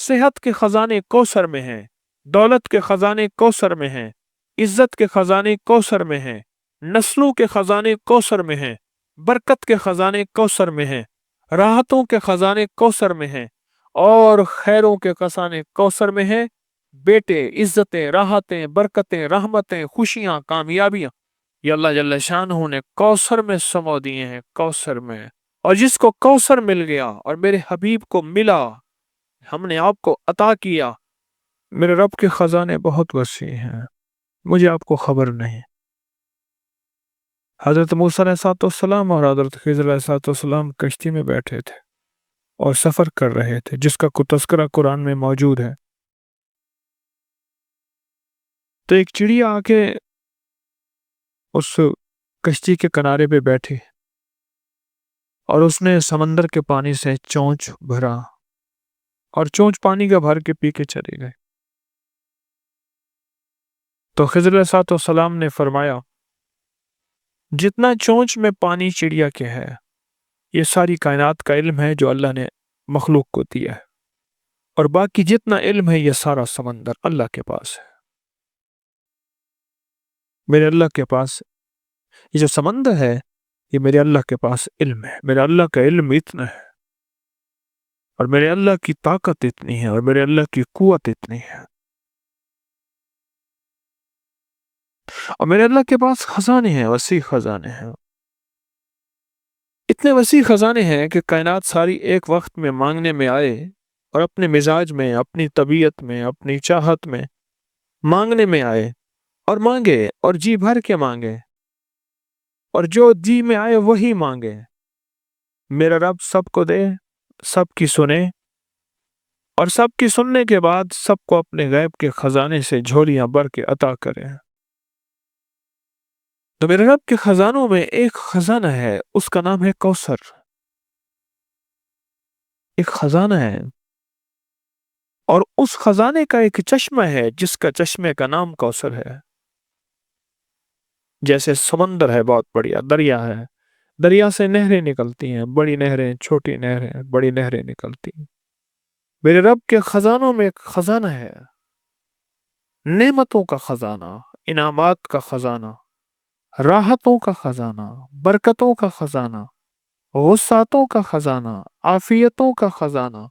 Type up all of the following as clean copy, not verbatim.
صحت کے خزانے کوثر میں ہیں، دولت کے خزانے کوثر میں ہیں، عزت کے خزانے کوثر میں ہیں، نسلوں کے خزانے کوثر میں ہیں، برکت کے خزانے کوثر میں ہیں، راحتوں کے خزانے کوثر میں ہیں، اور خیروں کے خزانے کوثر میں ہیں۔ بیٹے، عزتیں، راحتیں، برکتیں، رحمتیں، خوشیاں، کامیابیاں، یہ اللہ جل شانہ نے کوثر میں سمو دیے ہیں، کوثر میں۔ اور جس کو کوثر مل گیا اور میرے حبیب کو ملا، ہم نے آپ کو عطا کیا، میرے رب کے خزانے بہت وسیع ہیں، مجھے آپ کو خبر نہیں۔ حضرت موسیٰ علیہ السلام اور حضرت خضر علیہ السلام کشتی میں بیٹھے تھے اور سفر کر رہے تھے، جس کا کوئی تذکرہ قرآن میں موجود ہے۔ تو ایک چڑیا آ کے اس کشتی کے کنارے پہ بیٹھی اور اس نے سمندر کے پانی سے چونچ بھرا، اور چونچ پانی کا بھر کے پی کے چلی گئی۔ تو خضر علیہ السلام نے فرمایا، جتنا چونچ میں پانی چڑیا کے ہے، یہ ساری کائنات کا علم ہے جو اللہ نے مخلوق کو دیا ہے، اور باقی جتنا علم ہے یہ سارا سمندر اللہ کے پاس ہے۔ میرے اللہ کے پاس یہ جو سمندر ہے، یہ میرے اللہ کے پاس علم ہے، میرے اللہ کا علم اتنا ہے، اور میرے اللہ کی طاقت اتنی ہے، اور میرے اللہ کی قوت اتنی ہے، اور میرے اللہ کے پاس خزانے ہیں، وسیع خزانے ہیں، اتنے وسیع خزانے ہیں کہ کائنات ساری ایک وقت میں مانگنے میں آئے، اور اپنے مزاج میں، اپنی طبیعت میں، اپنی چاہت میں مانگنے میں آئے، اور مانگے، اور جی بھر کے مانگے، اور جو جی میں آئے وہی مانگے۔ میرا رب سب کو دے، سب کی سنے، اور سب کی سننے کے بعد سب کو اپنے غیب کے خزانے سے جھولیاں بھر کے عطا کرے۔ تو میرے رب کے خزانوں میں ایک خزانہ ہے، اس کا نام ہے کوثر۔ ایک خزانہ ہے، اور اس خزانے کا ایک چشمہ ہے جس کا چشمے کا نام کوثر ہے۔ جیسے سمندر ہے، بہت بڑیا دریا ہے، دریا سے نہریں نکلتی ہیں، بڑی نہریں، چھوٹی نہریں، بڑی نہریں نکلتی ہیں۔ میرے رب کے خزانوں میں ایک خزانہ ہے، نعمتوں کا خزانہ، انعامات کا خزانہ، راحتوں کا خزانہ، برکتوں کا خزانہ، غصاتوں کا خزانہ، عافیتوں کا خزانہ۔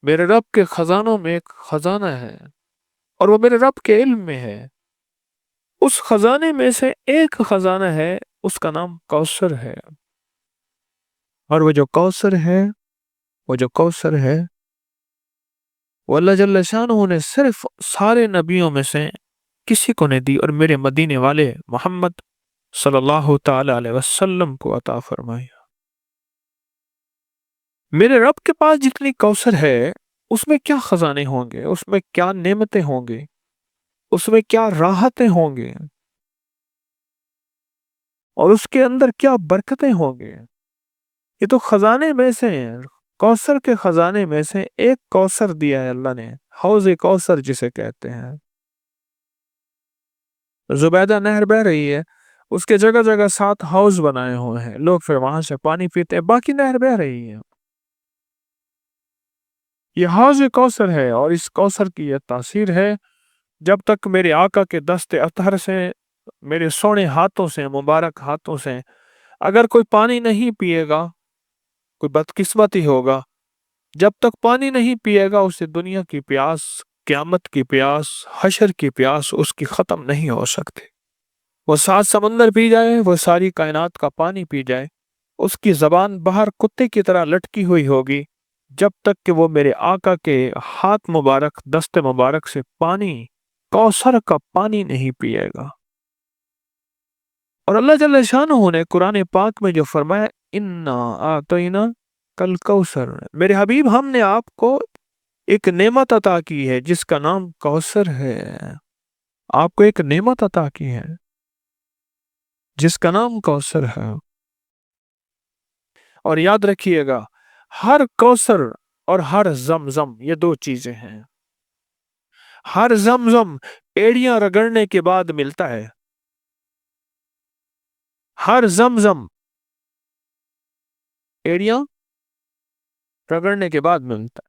میرے رب کے خزانوں میں ایک خزانہ ہے، اور وہ میرے رب کے علم میں ہے۔ اس خزانے میں سے ایک خزانہ ہے، اس کا نام کوثر ہے، اور وہ جو کوثر ہے، وہ اللہ جل شانہ نے صرف سارے نبیوں میں سے کسی کو نہیں دی، اور میرے مدینے والے محمد صلی اللہ تعالی علیہ وسلم کو عطا فرمائی۔ میرے رب کے پاس جتنی کوثر ہے، اس میں کیا خزانے ہوں گے، اس میں کیا نعمتیں ہوں گے، اس میں کیا راحتیں ہوں گے، اور اس کے اندر کیا برکتیں ہوں گے۔ یہ تو خزانے میں سے ہیں، کوثر کے خزانے میں سے ایک کوثر دیا ہے اللہ نے، حوض کوثر جسے کہتے ہیں۔ زبیدہ نہر بہ رہی ہے، اس کے جگہ جگہ 7 حوض بنائے ہوئے ہیں، لوگ پھر وہاں سے پانی پیتے ہیں، باقی نہر بہ رہی ہے۔ یہ حوض کوثر ہے، اور اس کوثر کی یہ تاثیر ہے، جب تک میرے آقا کے دست اطہر سے، میرے سونے ہاتھوں سے، مبارک ہاتھوں سے اگر کوئی پانی نہیں پیے گا، کوئی بدقسمت ہی ہوگا، جب تک پانی نہیں پیے گا، اسے دنیا کی پیاس، قیامت کی پیاس، حشر کی پیاس اس کی ختم نہیں ہو سکتی۔ وہ 7 سمندر پی جائے، وہ ساری کائنات کا پانی پی جائے، اس کی زبان باہر کتے کی طرح لٹکی ہوئی ہوگی، جب تک کہ وہ میرے آقا کے ہاتھ مبارک، دست مبارک سے پانی، کوثر کا پانی نہیں پیے گا۔ اور اللہ جل شانہ نے قرآن پاک میں جو فرمایا، انا اعطینا کل کوثر، میرے حبیب ہم نے آپ کو ایک نعمت عطا کی ہے جس کا نام کوثر ہے۔ آپ کو ایک نعمت عطا کی ہے جس کا نام کوثر ہے۔ اور یاد رکھیے گا، ہر کوثر اور ہر زمزم یہ 2 چیزیں ہیں۔ ہر زمزم ایڑیاں رگڑنے کے بعد ملتا ہے، ہر زمزم ایڑیاں رگڑنے کے بعد ملتا ہے۔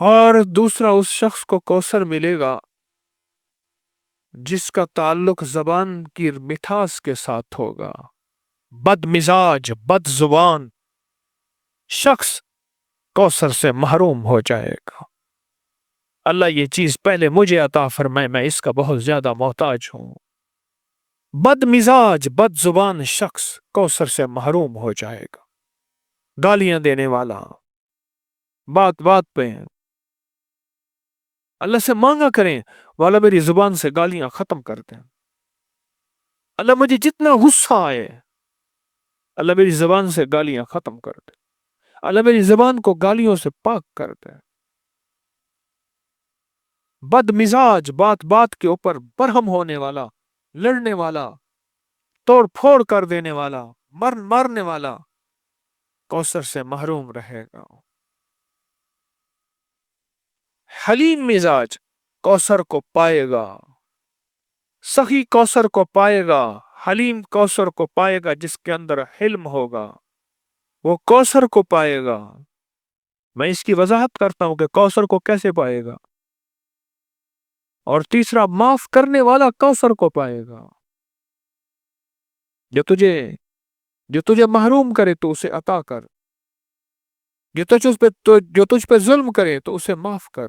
اور دوسرا اس شخص کو کوثر ملے گا جس کا تعلق زبان کی مٹھاس کے ساتھ ہوگا۔ بد مزاج، بد زبان شخص کوثر سے محروم ہو جائے گا۔ اللہ یہ چیز پہلے مجھے عطا فرمائے، میں اس کا بہت زیادہ محتاج ہوں۔ بد مزاج، بد زبان شخص کوثر سے محروم ہو جائے گا۔ گالیاں دینے والا، بات بات پہ اللہ سے مانگا کریں، والا میری زبان سے گالیاں ختم کر دیں۔ اللہ مجھے جتنا غصہ آئے، اللہ میری زبان سے گالیاں ختم کر دے۔ اللہ میری زبان کو گالیوں سے پاک کر دے۔ بد مزاج، بات بات کے اوپر برہم ہونے والا، لڑنے والا، توڑ پھوڑ کر دینے والا، مارنے والا کوثر سے محروم رہے گا۔ حلیم مزاج کوثر کو پائے گا، سخی کوثر کو پائے گا، حلیم کوثر کو پائے گا، جس کے اندر حلم ہوگا وہ کوثر کو پائے گا۔ میں اس کی وضاحت کرتا ہوں کہ کوثر کو کیسے پائے گا۔ اور تیسرا، معاف کرنے والا کوثر کو پائے گا۔ جو تجھے محروم کرے تو اسے عطا کر، جو تجھ پہ ظلم کرے تو اسے معاف کر۔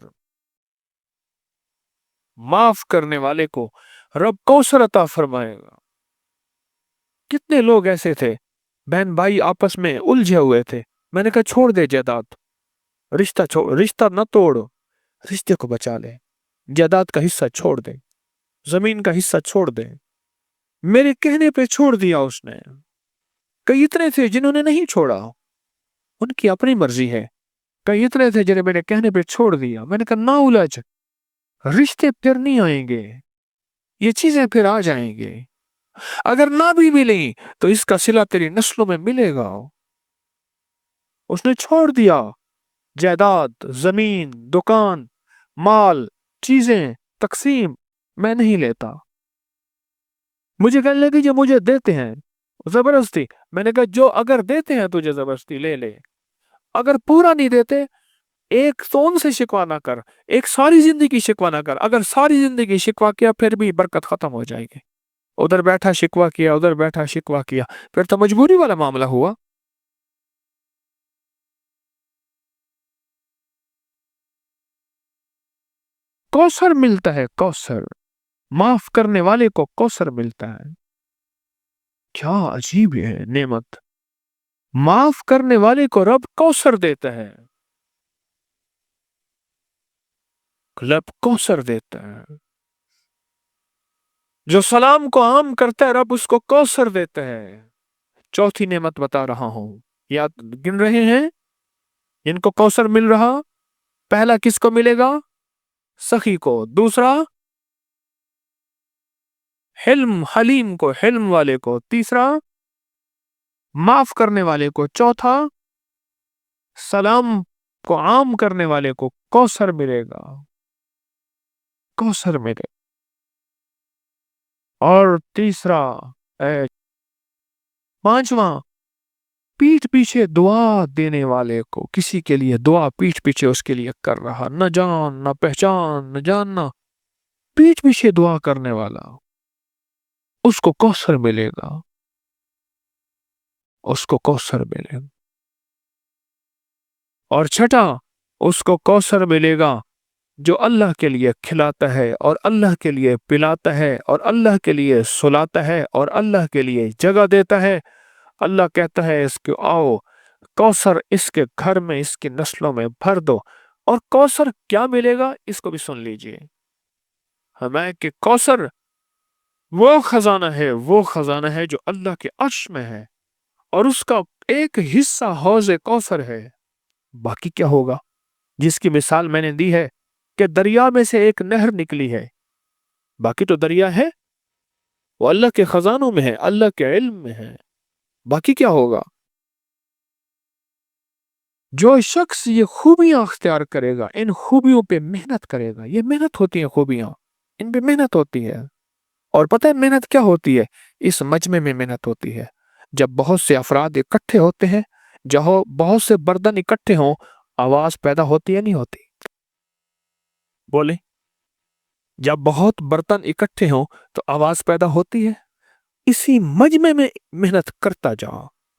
معاف کرنے والے کو رب کوثر عطا فرمائے گا۔ کتنے لوگ ایسے تھے، بہن بھائی آپس میں الجھے ہوئے تھے، میں نے کہا چھوڑ دے جائیداد، رشتہ نہ توڑ، رشتے کو بچا لے، جائیداد کا حصہ چھوڑ دے، زمین کا حصہ چھوڑ دے۔ میرے کہنے پہ چھوڑ دیا اس نے۔ کئی اتنے تھے جنہوں نے نہیں چھوڑا، ان کی اپنی مرضی ہے۔ کئی اتنے تھے جنہیں میرے کہنے پہ چھوڑ دیا۔ میں نے کہا نہ الجھ، رشتے پھر نہیں آئیں گے، یہ چیزیں پھر آ جائیں گے۔ اگر نہ بھی ملیں تو اس کا صلہ تیری نسلوں میں ملے گا۔ اس نے چھوڑ دیا، جائیداد، زمین، دکان، مال، چیزیں، تقسیم میں نہیں لیتا۔ مجھے کہنے لگے جو مجھے دیتے ہیں زبردستی، میں نے کہا جو اگر دیتے ہیں تجھے زبردستی لے لے، اگر پورا نہیں دیتے ایک تو ان سے شکوا نہ کر، ایک ساری زندگی شکوا نہ کر۔ اگر ساری زندگی شکوا کیا پھر بھی برکت ختم ہو جائے گی۔ ادھر بیٹھا شکوا کیا، ادھر بیٹھا شکوا کیا، پھر تو مجبوری والا معاملہ ہوا۔ کوثر ملتا ہے، کوثر معاف کرنے والے کو کوثر ملتا ہے۔ کیا عجیب ہے نعمت، معاف کرنے والے کو رب کوثر دیتا ہے، رب کوثر دیتا ہے۔ جو سلام کو عام کرتا ہے رب اس کو کوثر دیتا ہے۔ چوتھی نعمت بتا رہا ہوں، یاد گن رہے ہیں جن کو کوثر مل رہا؟ پہلا کس کو ملے گا؟ سخی کو۔ دوسرا حلم، حلیم کو، حلم والے کو۔ تیسرا معاف کرنے والے کو۔ چوتھا سلام کو عام کرنے والے کو کوثر ملے گا، کوثر ملے۔ اور تیسرا پانچواں، پیٹھ پیچھے دعا دینے والے کو، کسی کے لیے دعا پیٹھ پیچھے اس کے لیے کر رہا، نہ جان نہ پہچان نہ جاننا، پیٹھ پیچھے دعا کرنے والا، اس کو کوثر ملے گا، اس کو کوثر ملے گا۔ اور چھٹا، اس کو کوثر ملے گا جو اللہ کے لیے کھلاتا ہے اور اللہ کے لیے پلاتا ہے اور اللہ کے لیے سلاتا ہے اور اللہ کے لیے جگہ دیتا ہے۔ اللہ کہتا ہے اس کو آؤ کوثر اس کے گھر میں، اس کی نسلوں میں بھر دو۔ اور کوثر کیا ملے گا اس کو بھی سن لیجئے، ہمیں کہ کوثر وہ خزانہ ہے جو اللہ کے عرش میں ہے، اور اس کا ایک حصہ حوض کوثر ہے۔ باقی کیا ہوگا؟ جس کی مثال میں نے دی ہے کہ دریا میں سے ایک نہر نکلی ہے، باقی تو دریا ہے، وہ اللہ کے خزانوں میں ہے، اللہ کے علم میں ہے، باقی کیا ہوگا؟ جو شخص یہ خوبیاں اختیار کرے گا، ان خوبیوں پہ محنت کرے گا، یہ محنت ہوتی ہیں خوبیاں، ان پہ محنت ہوتی ہے۔ اور پتہ ہے محنت کیا ہوتی ہے؟ اس مجمع میں محنت ہوتی ہے۔ جب بہت سے افراد اکٹھے ہوتے ہیں، جہاں بہت سے برتن اکٹھے ہوں، آواز پیدا ہوتی ہے نہیں ہوتی؟ بولے جب بہت برتن اکٹھے ہوں تو آواز پیدا ہوتی ہے. اسی مجمع میں محنت کرتا جا،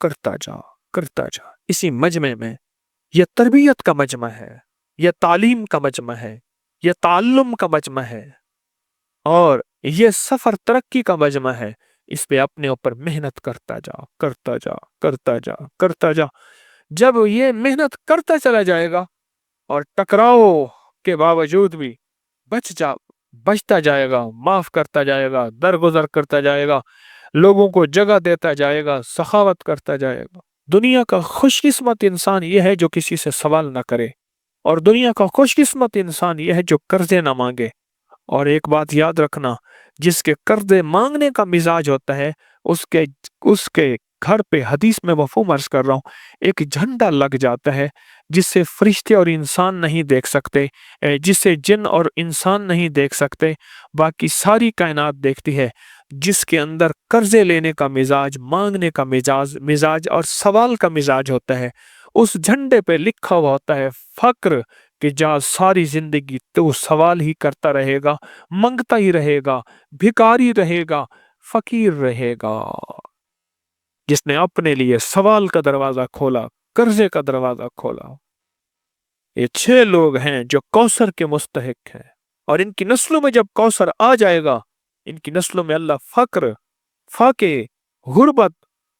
کرتا جا، کرتا جا. اسی مجمع میں یہ تربیت کا مجمع ہے، یہ تعلیم کا مجمع ہے، یہ تعلم کا مجمع ہے، اور یہ سفر ترقی کا مجمع ہے. اس پہ اپنے اوپر محنت کرتا جا، کرتا جا، کرتا جا، کرتا جا. جب یہ محنت کرتا چلا جائے گا اور ٹکراؤ کے باوجود بھی بچتا جائے گا، معاف کرتا جائے گا، درگزر کرتا جائے گا، لوگوں کو جگہ دیتا جائے گا، سخاوت کرتا جائے گا. دنیا کا خوش قسمت انسان یہ ہے جو کسی سے سوال نہ کرے، اور دنیا کا خوش قسمت انسان یہ ہے جو قرضے نہ مانگے. اور ایک بات یاد رکھنا، جس کے قرضے مانگنے کا مزاج ہوتا ہے اس کے گھر پہ، حدیث میں مفہوم عرض کر رہا ہوں، ایک جھنڈا لگ جاتا ہے جس سے فرشتے اور انسان نہیں دیکھ سکتے، جس سے جن اور انسان نہیں دیکھ سکتے، باقی ساری کائنات دیکھتی ہے. جس کے اندر قرضے لینے کا مزاج، مانگنے کا مزاج اور سوال کا مزاج ہوتا ہے، اس جھنڈے پہ لکھا ہوا ہوتا ہے فقر، کہ جا ساری زندگی تو سوال ہی کرتا رہے گا، منگتا ہی رہے گا، بھکاری رہے گا، فقیر رہے گا. جس نے اپنے لیے سوال کا دروازہ کھولا، قرضے کا دروازہ کھولا. یہ 6 لوگ ہیں جو کوثر کے مستحق ہیں، اور ان کی نسلوں میں جب کوثر آ جائے گا، ان کی نسلوں میں اللہ فقر، فاقے، غربت،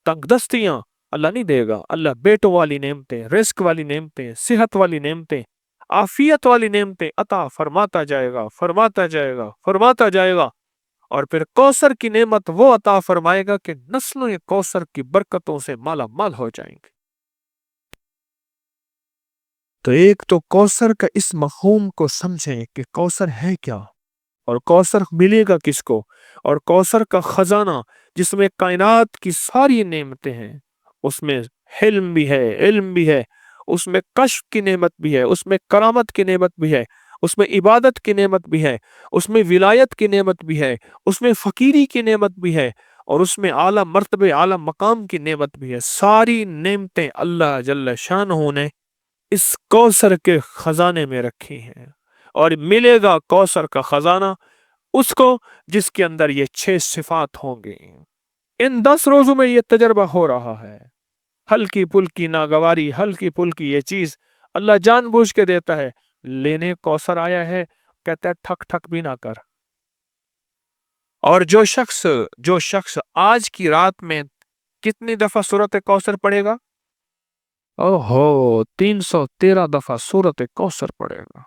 تنگ دستیاں اللہ نہیں دے گا. اللہ بیٹوں والی نعمتیں، رزق والی نعمتیں، صحت والی نعمتیں، عافیت والی نعمتیں عطا فرماتا جائے گا، فرماتا جائے گا، فرماتا جائے گا. اور پھر کوثر کی نعمت وہ عطا فرمائے گا کہ نسلوں کوثر کی برکتوں سے مالا مال ہو جائیں گے. تو ایک تو کوثر کا اس مفہوم کو سمجھیں کہ کوثر ہے کیا، اور کوثر ملے گا کس کو، اور کوثر کا خزانہ جس میں کائنات کی ساری نعمتیں ہیں، اس میں حلم بھی ہے، علم بھی ہے، اس میں کشف کی نعمت بھی ہے، اس میں کرامت کی نعمت بھی ہے، اس میں عبادت کی نعمت بھی ہے، اس میں ولایت کی نعمت بھی ہے، اس میں فقیری کی نعمت بھی ہے، اور اس میں اعلیٰ مرتبے، اعلیٰ مقام کی نعمت بھی ہے. ساری نعمتیں اللہ جل شانہ نے اس کوثر کے خزانے میں رکھی ہیں. اور ملے گا کوثر کا خزانہ اس کو جس کے اندر یہ 6 صفات ہوں گے. ان 10 روزوں میں یہ تجربہ ہو رہا ہے. ہلکی پھلکی ناگواری، ہلکی پھلکی یہ چیز اللہ جان بوجھ کے دیتا ہے. لینے کوثر آیا ہے، کہتا ہے ٹھک ٹھک بھی نہ کر. اور جو شخص آج کی رات میں کتنی دفعہ سورۃ کوثر پڑھے گا؟ 313 دفعہ سورۃ کوثر پڑھے گا.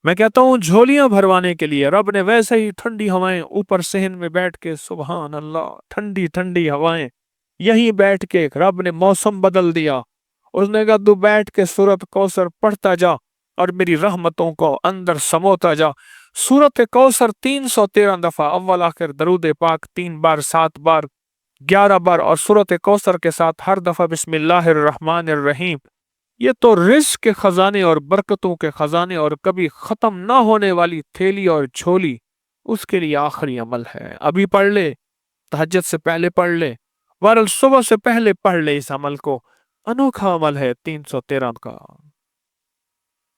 میں کہتا ہوں جھولیاں بھروانے کے لیے رب نے ویسے ہی ٹھنڈی ہوائیں اوپر صحن میں بیٹھ کے، سبحان اللہ، ٹھنڈی ٹھنڈی ہوائیں، یہیں بیٹھ کے رب نے موسم بدل دیا. اس نے کہا تو بیٹھ کے سورۃ کوثر پڑھتا جا اور میری رحمتوں کو اندر سموتا جا. سورۃ کوثر 313 دفعہ، اول آخر درود پاک 3 بار، 7 بار، 11 بار، اور سورۃ کوثر کے ساتھ ہر دفعہ بسم اللہ الرحمن الرحیم. یہ تو رزق کے خزانے اور برکتوں کے خزانے اور کبھی ختم نہ ہونے والی تھیلی اور جھولی، اس کے لیے آخری عمل ہے. ابھی پڑھ لے، تہجد سے پہلے پڑھ لے، ورل صبح سے پہلے پڑھ لے. اس عمل کو انوکھا عمل ہے 313 کا،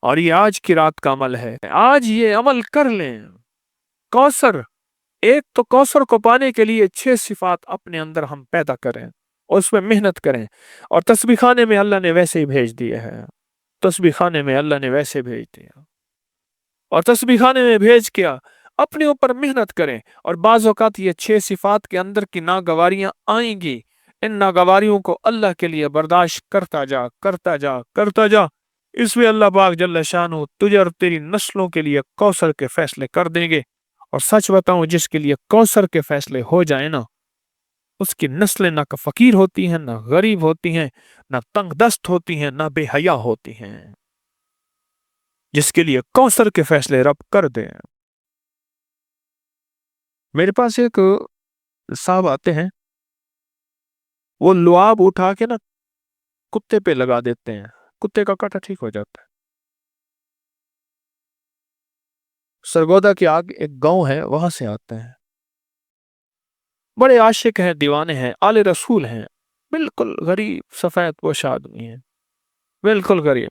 اور یہ آج کی رات کا عمل ہے. آج یہ عمل کر لیں. کوثر، ایک تو کوثر کو پانے کے لیے 6 صفات اپنے اندر ہم پیدا کریں اور اس میں محنت کریں. اور تسبیح خانے میں اللہ نے ویسے ہی بھیج دیے ہیں، تسبیح خانے میں اللہ نے ویسے بھیج دیا، اور تسبیح خانے میں بھیج کیا اپنے اوپر محنت کریں. اور بعض اوقات یہ 6 صفات کے اندر کی ناگواریاں آئیں گی، ان ناگواریوں کو اللہ کے لیے برداشت کرتا جا، کرتا جا، کرتا جا. اس میں اللہ پاک جل شانہ تجھے اور تیری نسلوں کے لیے کوثر کے فیصلے کر دیں گے. اور سچ بتاؤں، جس کے لیے کوثر کے فیصلے ہو جائیں نا، اس کی نسلیں نہ فقیر ہوتی ہیں، نہ غریب ہوتی ہیں، نہ تنگ دست ہوتی ہیں، نہ بے حیا ہوتی ہیں. جس کے لیے کوثر کے فیصلے رب کر دیں. میرے پاس ایک صاحب آتے ہیں، وہ لعاب اٹھا کے نا کتے پہ لگا دیتے ہیں، کتے کا کٹا ٹھیک ہو جاتا ہے. سرگودا کے آگے ایک گاؤں ہے، وہاں سے آتے ہیں. بڑے عاشق ہیں، دیوانے ہیں، آل رسول ہیں، بالکل غریب سفید پوش آدمی ہیں، بالکل غریب.